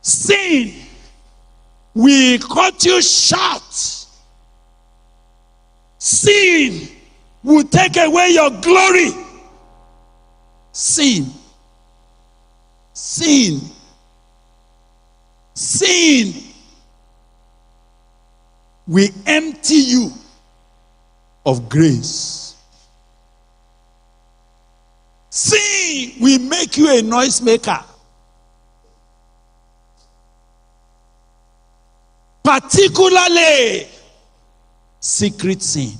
Sin will cut you short. Sin will take away your glory. Sin will empty you of grace. Sin will make you a noisemaker. Particularly secret sin.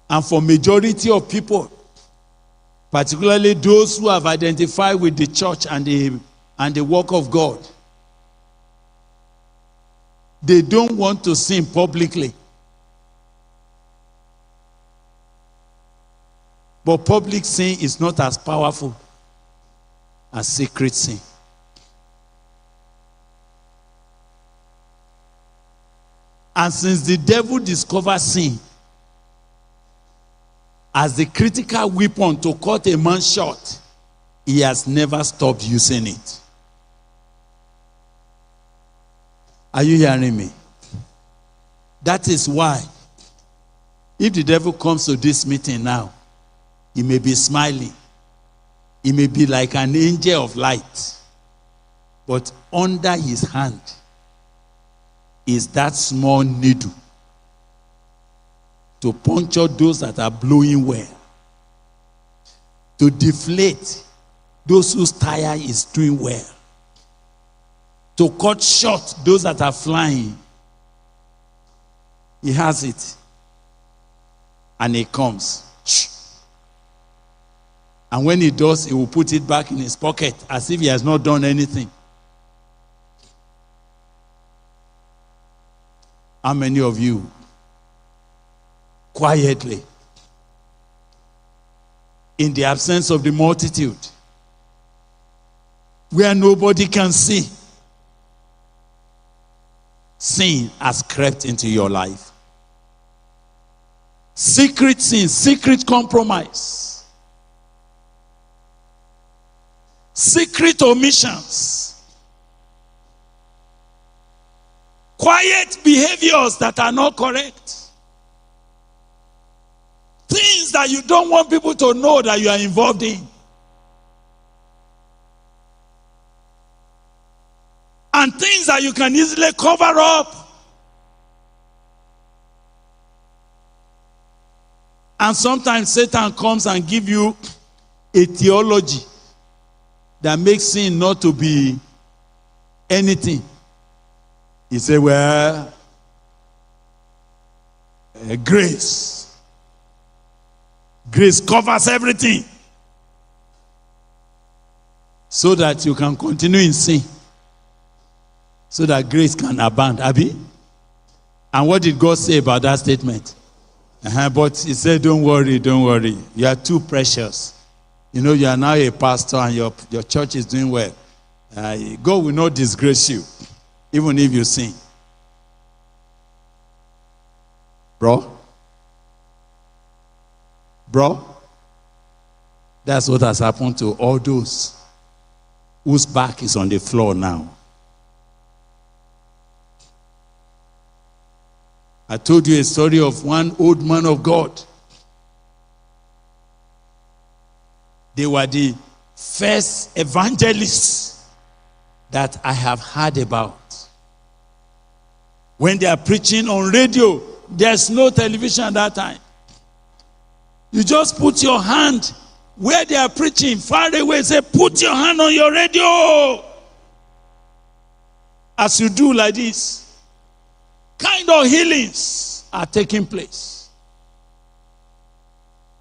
And for majority of people, particularly those who have identified with the church and the work of God, they don't want to sin publicly. But public sin is not as powerful as secret sin. And since the devil discovered sin as the critical weapon to cut a man short, he has never stopped using it. Are you hearing me? That is why, if the devil comes to this meeting now, he may be smiling. He may be like an angel of light. But under his hand is that small needle to puncture those that are blowing well, to deflate those whose tire is doing well, to cut short those that are flying. He has it. And he comes. And when he does, he will put it back in his pocket as if he has not done anything. How many of you, quietly, in the absence of the multitude, where nobody can see, sin has crept into your life? Secret sin, secret compromise, secret omissions, quiet behaviors that are not correct, things that you don't want people to know that you are involved in, and things that you can easily cover up. And sometimes Satan comes and gives you a theology that makes sin not to be anything. He said, well, grace covers everything, so that you can continue in sin, so that grace can abound. Abi? And what did God say about that statement? But he said, don't worry. You are too precious. You know, you are now a pastor and your church is doing well. God will not disgrace you, even if you sin. Bro, that's what has happened to all those whose back is on the floor now. I told you a story of one old man of God. They were the first evangelists that I have heard about. When they are preaching on radio, there's no television at that time. You just put your hand where they are preaching, far away, say, put your hand on your radio. As you do like this, kind of healings are taking place.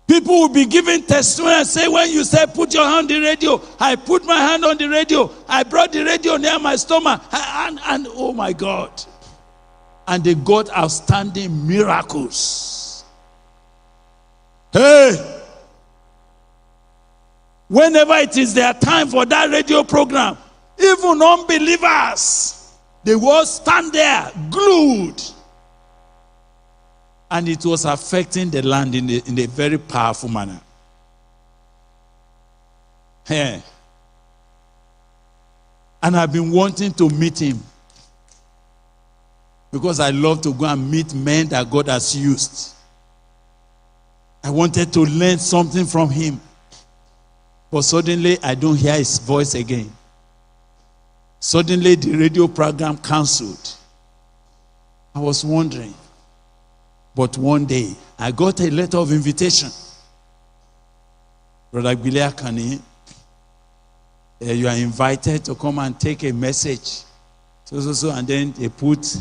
People will be giving testimony and say, when you say put your hand on the radio, I put my hand on the radio, I brought the radio near my stomach, and oh my God. And they got outstanding miracles. Hey! Whenever it is their time for that radio program, even unbelievers, they will stand there, glued. And it was affecting the land in a very powerful manner. Yeah. And I've been wanting to meet him. Because I love to go and meet men that God has used. I wanted to learn something from him. But suddenly, I don't hear his voice again. Suddenly, the radio program cancelled. I was wondering. But one day, I got a letter of invitation. Brother Gbile Akanni, you are invited to come and take a message. So, and then they put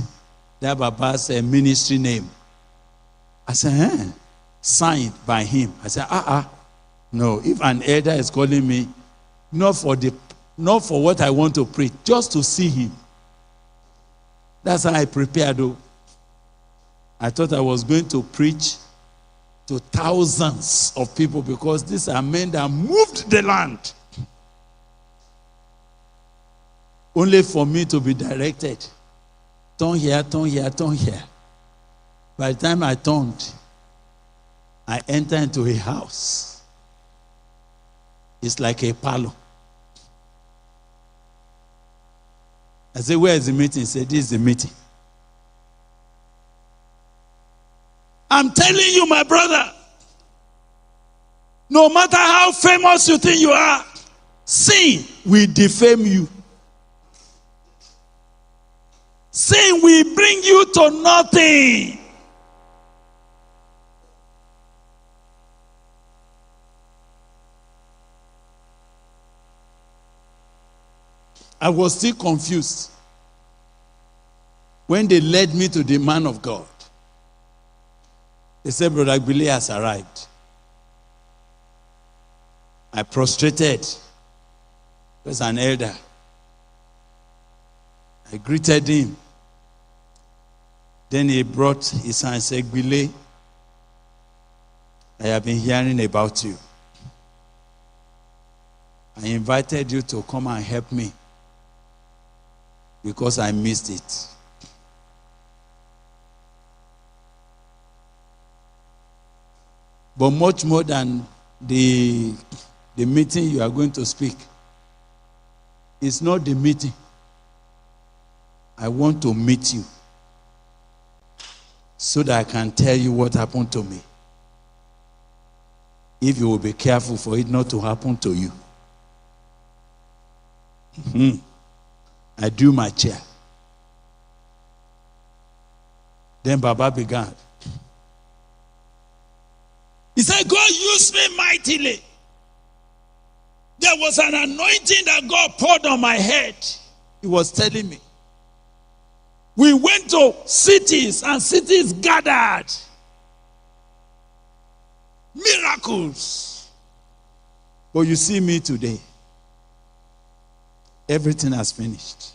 that Baba's ministry name. I said, signed by him. I said, no, if an elder is calling me, not for what I want to preach, just to see him. That's how I prepared, though. I thought I was going to preach to thousands of people because these are men that moved the land. Only for me to be directed. Turn here, turn here, turn here. By the time I turned, I entered into a house. It's like a parlor. I said, where is the meeting? He said, this is the meeting. I'm telling you, my brother, no matter how famous you think you are, sin will defame you. Sin will bring you to nothing. I was still confused when they led me to the man of God. They said, Brother Gbile has arrived. I prostrated. He was an elder. I greeted him. Then he brought his hand and said, Gbile, I have been hearing about you. I invited you to come and help me because I missed it. But much more than the meeting you are going to speak, it's not the meeting. I want to meet you so that I can tell you what happened to me. If you will be careful for it not to happen to you. I drew my chair. Then Baba began. He said, God used me mightily. There was an anointing that God poured on my head. He was telling me. We went to cities and cities gathered. Miracles. But you see me today. Everything has finished.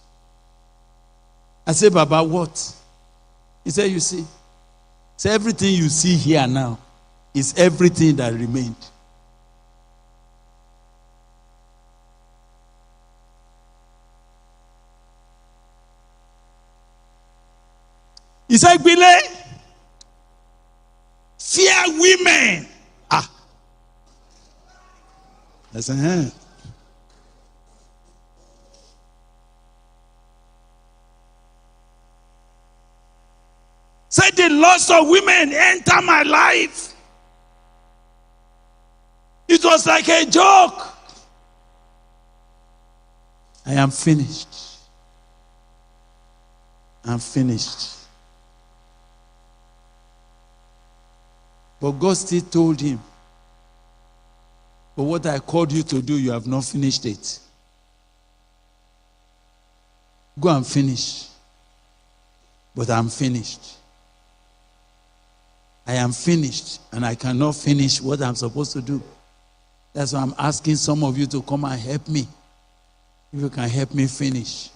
I said, Baba, what? He said, you see. So everything you see here now is everything that remained. He said, Gbile, fear women. I said, Said the lust of women enter my life. It was like a joke. I am finished. I'm finished. But God still told him, but what I called you to do, you have not finished it. Go and finish. But I'm finished. I am finished, and I cannot finish what I'm supposed to do. That's why I'm asking some of you to come and help me. If you can help me finish.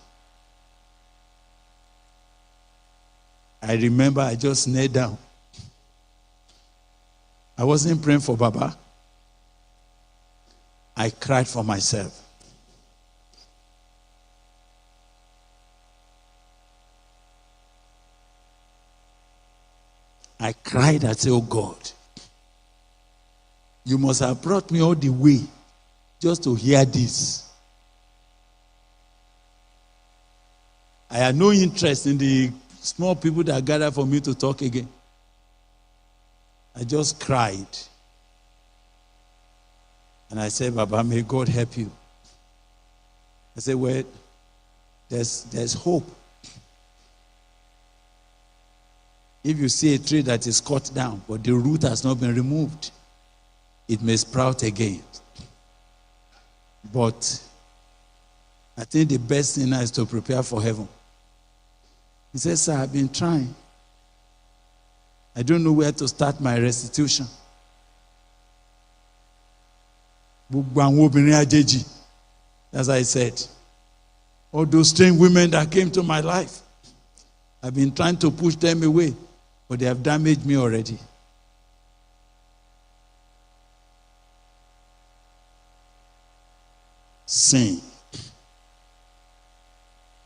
I remember I just knelt down. I wasn't praying for Baba. I cried for myself. I cried. I said, oh God, you must have brought me all the way just to hear this. I had no interest in the small people that gathered for me to talk again. I just cried. And I said, Baba, may God help you. I said, well, there's hope. If you see a tree that is cut down, but the root has not been removed, it may sprout again. But I think the best thing now is to prepare for heaven. He said, sir, I've been trying. I don't know where to start my restitution. As I said, all those strange women that came to my life, I've been trying to push them away, but they have damaged me already. Sin.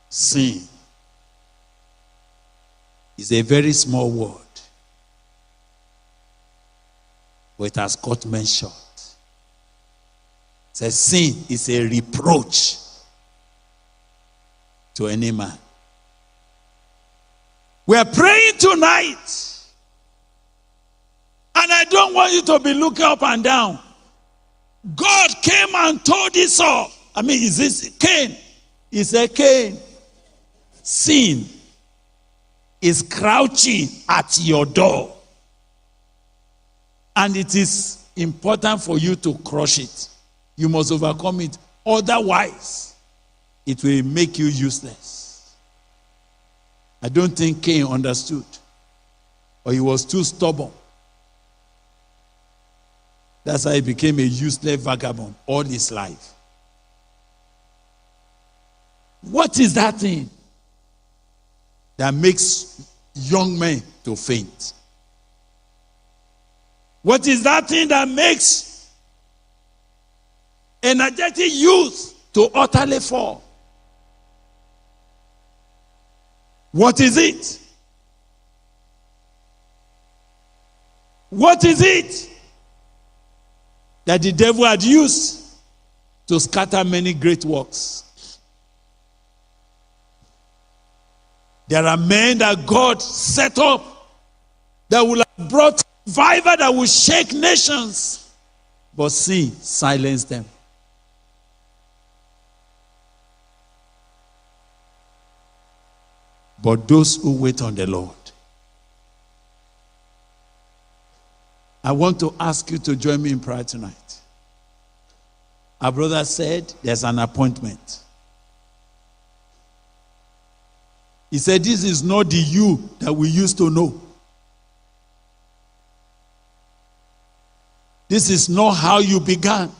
Sin is a very small word, but it has cut men short. It says sin is a reproach to any man. We are praying tonight, and I don't want you to be looking up and down. God came and told us all. I mean, is this Cain? He said, Cain, sin is crouching at your door. And it is important for you to crush it. You must overcome it. Otherwise, it will make you useless. I don't think Cain understood. Or he was too stubborn. That's how he became a useless vagabond all his life. What is that thing that makes young men to faint? What is that thing that makes energetic youth to utterly fall? What is it? What is it that the devil had used to scatter many great works? There are men that God set up that will have brought revival that will shake nations, but sin silenced them. But those who wait on the Lord, I want to ask you to join me in prayer tonight. Our brother said there's an appointment. He said, this is not the you that we used to know. This is not how you began.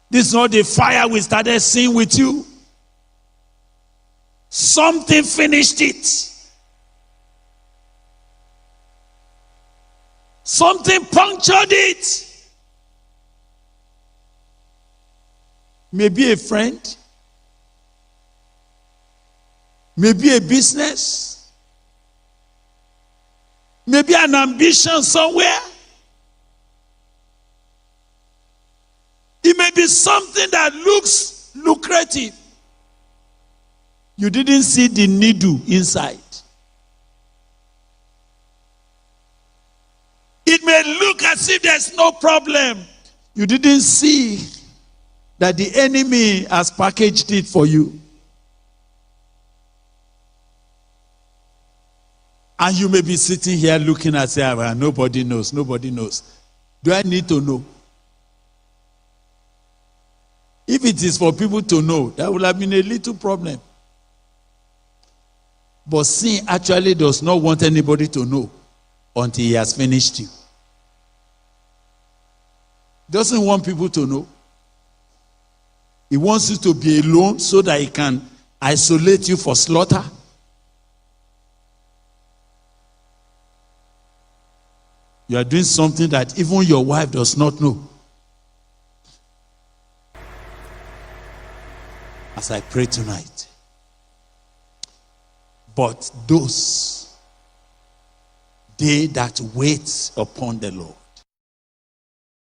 This is not the fire we started seeing with you. Something finished it. Something punctured it. Maybe a friend. Maybe a business. Maybe an ambition somewhere. It may be something that looks lucrative. You didn't see the needle inside. It may look as if there's no problem. You didn't see that the enemy has packaged it for you. And you may be sitting here looking at say, well, nobody knows, nobody knows. Do I need to know? If it is for people to know, that would have been a little problem. But sin actually does not want anybody to know until he has finished you. Doesn't want people to know. He wants you to be alone so that he can isolate you for slaughter. You are doing something that even your wife does not know. As I pray tonight. But those, they that wait upon the Lord,